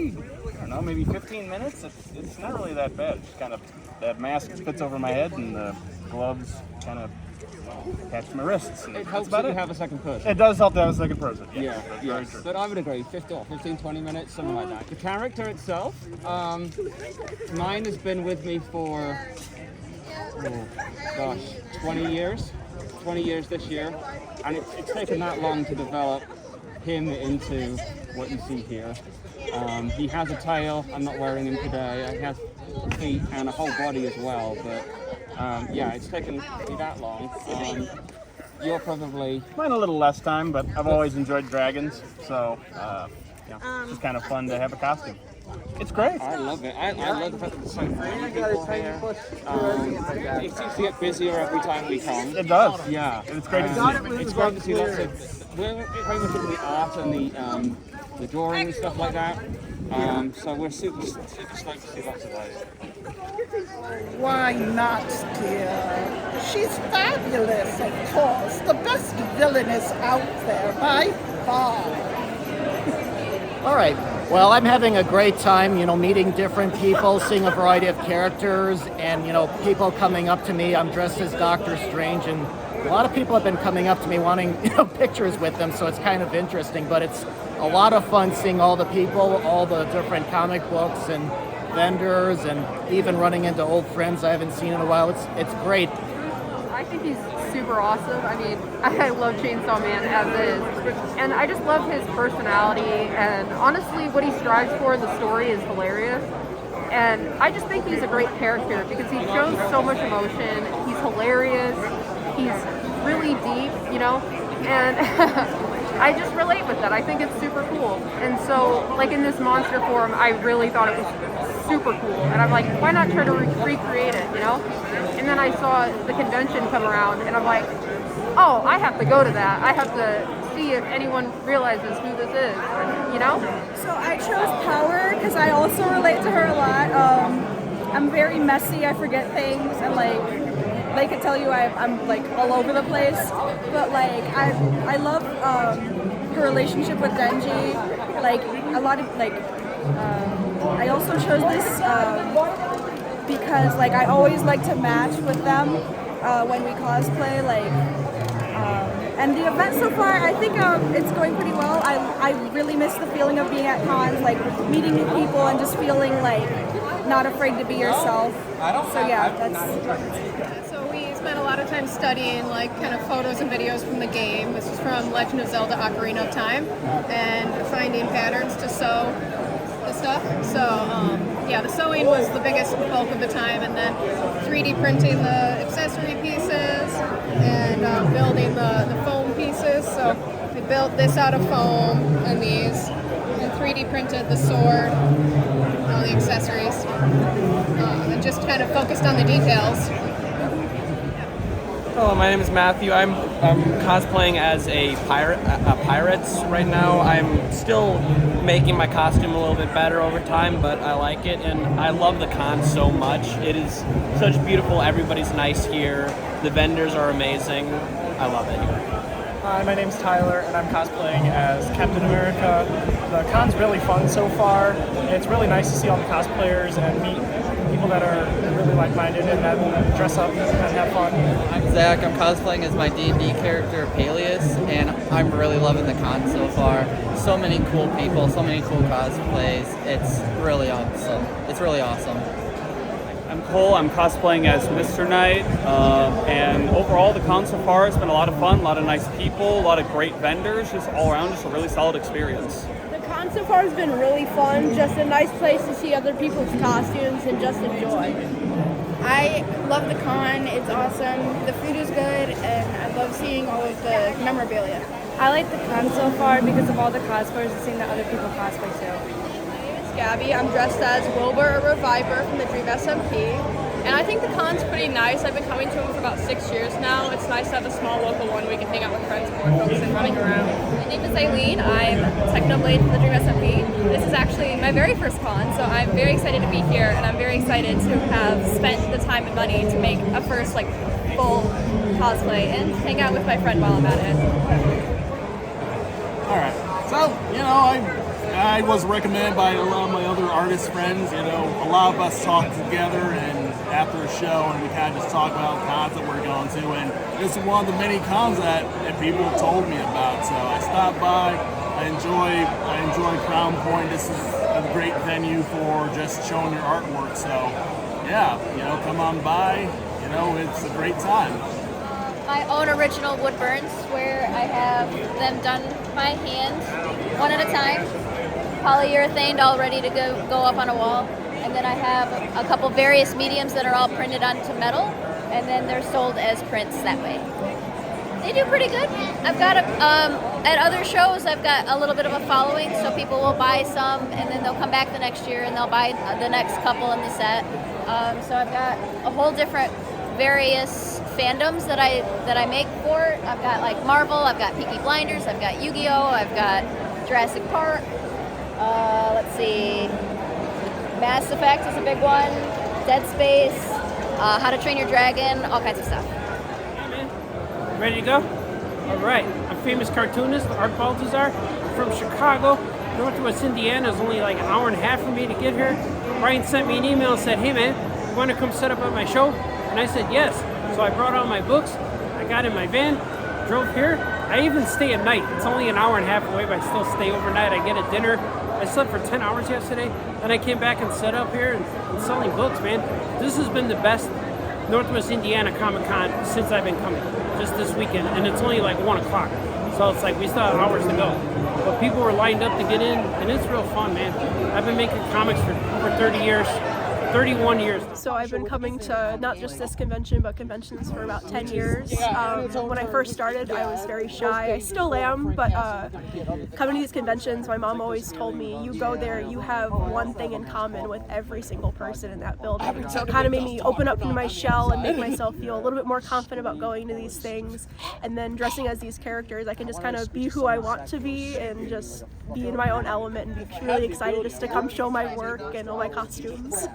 maybe, I don't know, maybe 15 minutes. It's not really that bad. Just kind of, that mask fits over my head and the gloves kind of catch my wrists. It helps that you have a second person. It does help to have a second person. Yeah. But I would agree, 15, 20 minutes, something like that. The character itself, mine has been with me for, 20 years. 20 years this year. And it's taken that long to develop him into what you see here. He has a tail. I'm not wearing him today. He has feet and a whole body as well. But it's taken me that long. You're probably... Mine a little less time, but I've always enjoyed dragons. So, it's just kind of fun to have a costume. It's great. I love it. I love the fact that there's so many people here. It seems to get busier every time we come. It does. Yeah. It's great to see. It's great to see lots of... We're very much into the art and the drawing and stuff like that. So we're super stoked to see lots of those. Why not, dear? She's fabulous, of course. The best villainess out there, by far. All right. Well, I'm having a great time, meeting different people, seeing a variety of characters, and, people coming up to me. I'm dressed as Doctor Strange, and a lot of people have been coming up to me wanting, pictures with them, so it's kind of interesting. But it's a lot of fun seeing all the people, all the different comic books and vendors, and even running into old friends I haven't seen in a while. It's great. I think he's super awesome. I mean, I love Chainsaw Man as is. And I just love his personality, and honestly, what he strives for in the story is hilarious. And I just think he's a great character because he shows so much emotion. He's hilarious. He's really deep, and I just relate with that. I think it's super cool. And so, like in this monster form, I really thought it was super cool. And I'm like, why not try to recreate it, And then I saw the convention come around, and I'm like, oh, I have to go to that. I have to see if anyone realizes who this is, So I chose Power because I also relate to her a lot. I'm very messy. I forget things, and they could tell you I'm like all over the place. But I love her relationship with Denji. A lot of I also chose this because I always like to match with them when we cosplay. And the event so far, I think it's going pretty well. I really miss the feeling of being at cons, meeting new people and just feeling not afraid to be yourself. So yeah, that's... So we spent a lot of time studying kind of photos and videos from the game. This is from Legend of Zelda Ocarina of Time, and finding patterns to sew the stuff. So the sewing was the biggest bulk of the time, and then 3D printing the accessory pieces and building the foam pieces. So we built this out of foam and these, and 3D printed the sword, all the accessories, and just kind of focused on the details. Hello, my name is Matthew. I'm cosplaying as a pirate right now. I'm still making my costume a little bit better over time, but I like it, and I love the con so much. It is such beautiful. Everybody's nice here. The vendors are amazing. I love it here. Hi, my name's Tyler, and I'm cosplaying as Captain America. The con's really fun so far. It's really nice to see all the cosplayers and meet people that are really like-minded and that dress up and have fun. I'm Zach. I'm cosplaying as my D&D character, Peleus, and I'm really loving the con so far. So many cool people, so many cool cosplays. It's really awesome. I'm Cole. I'm cosplaying as Mr. Knight, and overall the con so far has been a lot of fun, a lot of nice people, a lot of great vendors, just all around, just a really solid experience. The con so far has been really fun, just a nice place to see other people's costumes and just enjoy. I love the con, it's awesome, the food is good, and I love seeing all of the memorabilia. I like the con so far because of all the cosplayers and seeing the other people cosplay too. Gabby. I'm dressed as Wilbur, a reviver from the Dream SMP. And I think the con's pretty nice. I've been coming to them for about 6 years now. It's nice to have a small local one where we can hang out with friends more, folks, and running around. My name is Eileen. I'm Technoblade from the Dream SMP. This is actually my very first con, so I'm very excited to be here, and I'm very excited to have spent the time and money to make a first full cosplay and hang out with my friend while I'm at it. Alright, so, I was recommended by a lot of my other artist friends. You know, a lot of us talk together and after a show, and we kind of just talk about cons that we're going to. And this is one of the many cons that people told me about. So I stopped by. I enjoy Crown Point. This is a great venue for just showing your artwork. So yeah, you know, come on by. You know, it's a great time. I own original wood burns where I have them done by hand, one at a time, polyurethane, all ready to go up on a wall. And then I have a couple various mediums that are all printed onto metal, and then they're sold as prints that way. They do pretty good. I've got at other shows, I've got a little bit of a following, so people will buy some, and then they'll come back the next year and they'll buy the next couple in the set. So I've got a whole different various fandoms that I make for. I've got like Marvel, I've got Peaky Blinders, I've got Yu-Gi-Oh, I've got Jurassic Park. Let's see, Mass Effect is a big one, Dead Space, How to Train Your Dragon, all kinds of stuff. Ready to go? All right. I'm a famous cartoonist, Art Baltazar, from Chicago. Northwest Indiana is only like an hour and a half for me to get here. Brian sent me an email and said, hey man, you want to come set up at my show? And I said yes. So I brought all my books, I got in my van, drove here. I even stay at night. It's only an hour and a half away, but I still stay overnight. I get a dinner. I slept for 10 hours yesterday. Then I came back and set up here and selling books, man. This has been the best Northwest Indiana Comic-Con since I've been coming, just this weekend, and it's only like 1 o'clock, so it's like we still have hours to go. But people were lined up to get in, and it's real fun, man. I've been making comics for over 30 years, 31 years. So I've been coming to not just this convention, but conventions for about 10 years. When I first started, I was very shy. I still am, but coming to these conventions, my mom always told me, you go there, you have one thing in common with every single person in that building. So it kind of made me open up into my shell and make myself feel a little bit more confident about going to these things. And then dressing as these characters, I can just kind of be who I want to be and just be in my own element and be really excited just to come show my work and all my costumes.